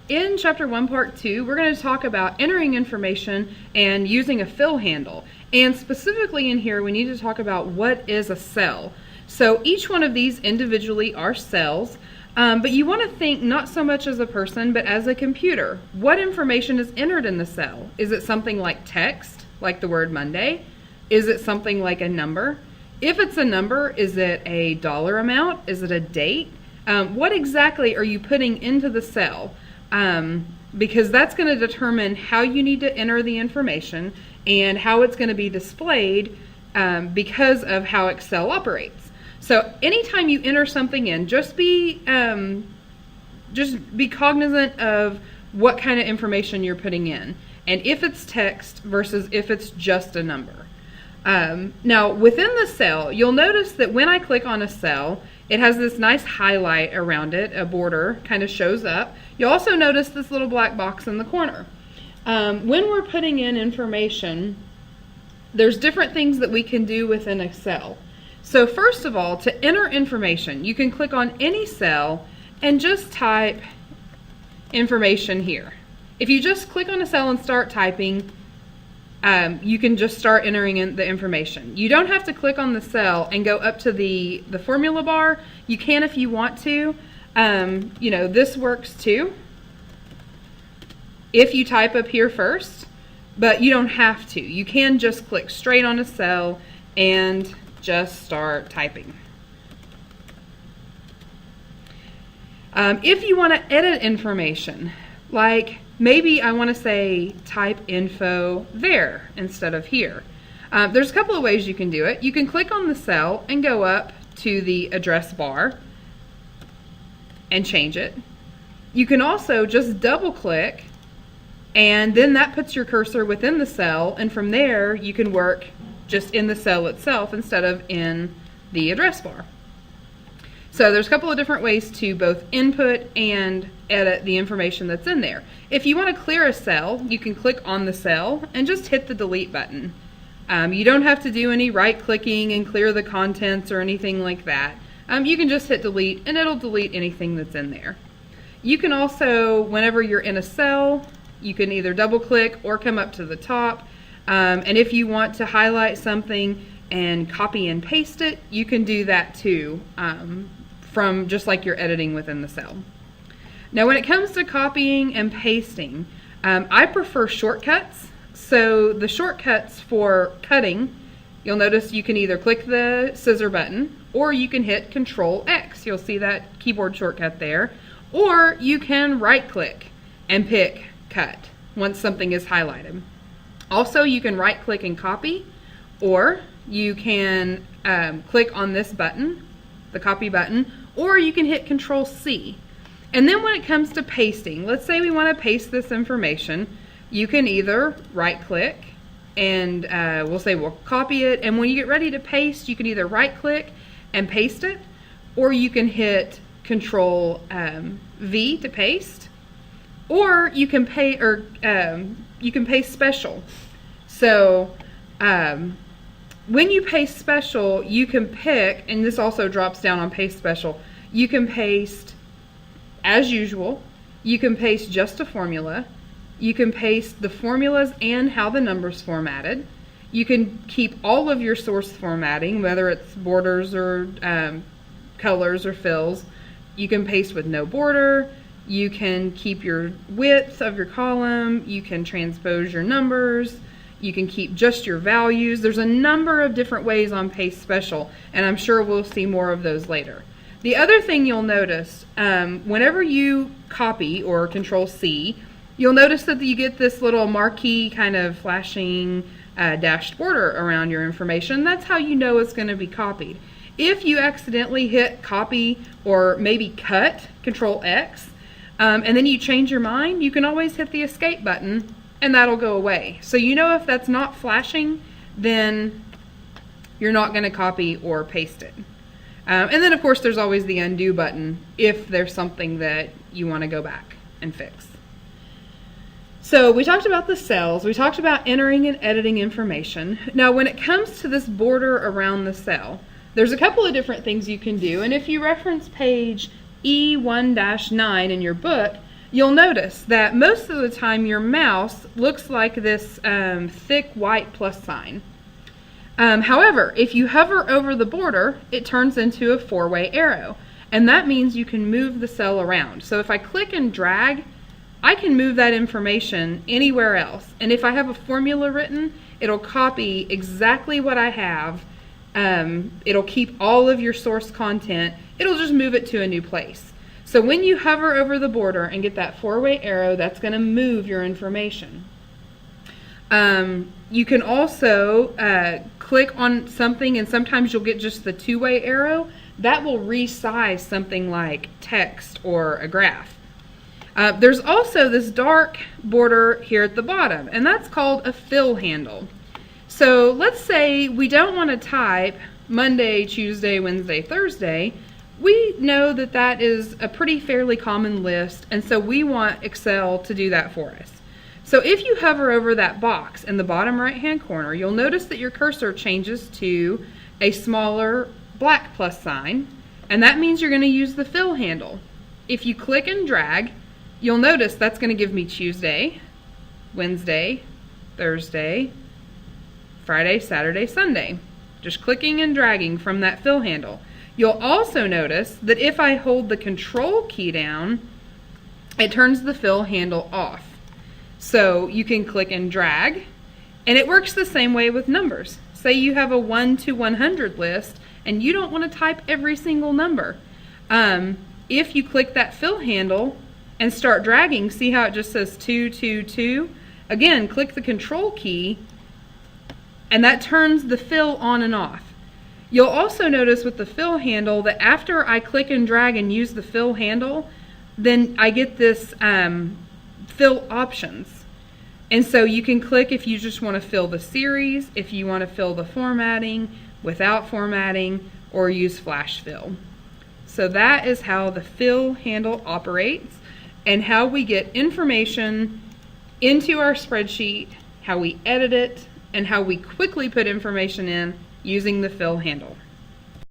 in Chapter 1, Part 2, we're going to talk about entering information and using a fill handle. And specifically in here, we need to talk about what is a cell. So each one of these individually are cells, but you want to think not so much as a person, but as a computer. What information is entered in the cell? Is it something like text, like the word Monday? Is it something like a number? If it's a number, is it a dollar amount? Is it a date? What exactly are you putting into the cell? Because that's going to determine how you need to enter the information and how it's going to be displayed because of how Excel operates. So anytime you enter something in, just be cognizant of what kind of information you're putting in, and if it's text versus if it's just a number. Now within the cell, you'll notice that when I click on a cell, it has this nice highlight around it, a border kind of shows up. You'll also notice this little black box in the corner. When we're putting in information, there's different things that we can do within Excel. So first of all, to enter information, you can click on any cell and just type information here. If you just click on a cell and start typing, you can just start entering in the information. You don't have to click on the cell and go up to the formula bar. You can if you want to. You know, this works too if you type up here first, but you don't have to. You can just click straight on a cell and just start typing. If you want to edit information, like maybe I want to say type info there instead of here. There's a couple of ways you can do it. You can click on the cell and go up to the address bar and change it. You can also just double click, and then that puts your cursor within the cell, and from there you can work just in the cell itself instead of in the address bar. So there's a couple of different ways to both input and edit the information that's in there. If you want to clear a cell, you can click on the cell and just hit the delete button. You don't have to do any right clicking and clear the contents or anything like that. You can just hit delete and it'll delete anything that's in there. You can also, whenever you're in a cell, you can either double click or come up to the top. And if you want to highlight something and copy and paste it, you can do that too, from just like you're editing within the cell. Now when it comes to copying and pasting, I prefer shortcuts. So the shortcuts for cutting, you'll notice you can either click the scissor button or you can hit Control X. You'll see that keyboard shortcut there. Or you can right click and pick cut once something is highlighted. Also, you can right click and copy, or you can click on this button, the copy button, or you can hit Control C. And then when it comes to pasting, let's say we want to paste this information, you can either right click and we'll say we'll copy it, and when you get ready to paste, you can either right click and paste it, or you can hit Control V to paste, or you can paste special. So when you paste special, you can pick, and this also drops down on paste special, you can paste as usual, you can paste just a formula, you can paste the formulas and how the number's formatted, you can keep all of your source formatting, whether it's borders or colors or fills, you can paste with no border, you can keep your width of your column, you can transpose your numbers, you can keep just your values. There's a number of different ways on Paste Special, and I'm sure we'll see more of those later. The other thing you'll notice, whenever you copy or Control C, you'll notice that you get this little marquee kind of flashing dashed border around your information. That's how you know it's going to be copied. If you accidentally hit copy or maybe cut, Control X, and then you change your mind, you can always hit the escape button and that'll go away. So you know if that's not flashing, then you're not going to copy or paste it. And then of course there's always the undo button if there's something that you want to go back and fix. So we talked about the cells, we talked about entering and editing information. Now when it comes to this border around the cell, there's a couple of different things you can do, and if you reference page E1-9 in your book, you'll notice that most of the time your mouse looks like this thick white plus sign. However, if you hover over the border, it turns into a four-way arrow, and that means you can move the cell around. So if I click and drag, I can move that information anywhere else, and if I have a formula written, it'll copy exactly what I have. It'll keep all of your source content. It'll just move it to a new place. So when you hover over the border and get that four-way arrow, that's going to move your information. You can also click on something, and sometimes you'll get just the two-way arrow. That will resize something like text or a graph. There's also this dark border here at the bottom, and that's called a fill handle. So let's say we don't want to type Monday, Tuesday, Wednesday, Thursday. We know that that is a pretty fairly common list, and so we want Excel to do that for us. So if you hover over that box in the bottom right hand corner, you'll notice that your cursor changes to a smaller black plus sign, and that means you're going to use the fill handle. If you click and drag, you'll notice that's going to give me Tuesday, Wednesday, Thursday, Friday, Saturday, Sunday. Just clicking and dragging from that fill handle. You'll also notice that if I hold the control key down, it turns the fill handle off. So you can click and drag, and it works the same way with numbers. Say you have a 1 to 100 list and you don't want to type every single number. If you click that fill handle and start dragging, see how it just says 2, 2, 2? Again, click the control key, and that turns the fill on and off. You'll also notice with the fill handle that after I click and drag and use the fill handle, then I get this fill options. And so you can click if you just want to fill the series, if you want to fill the formatting, without formatting, or use flash fill. So that is how the fill handle operates and how we get information into our spreadsheet, how we edit it, and how we quickly put information in using the fill handle.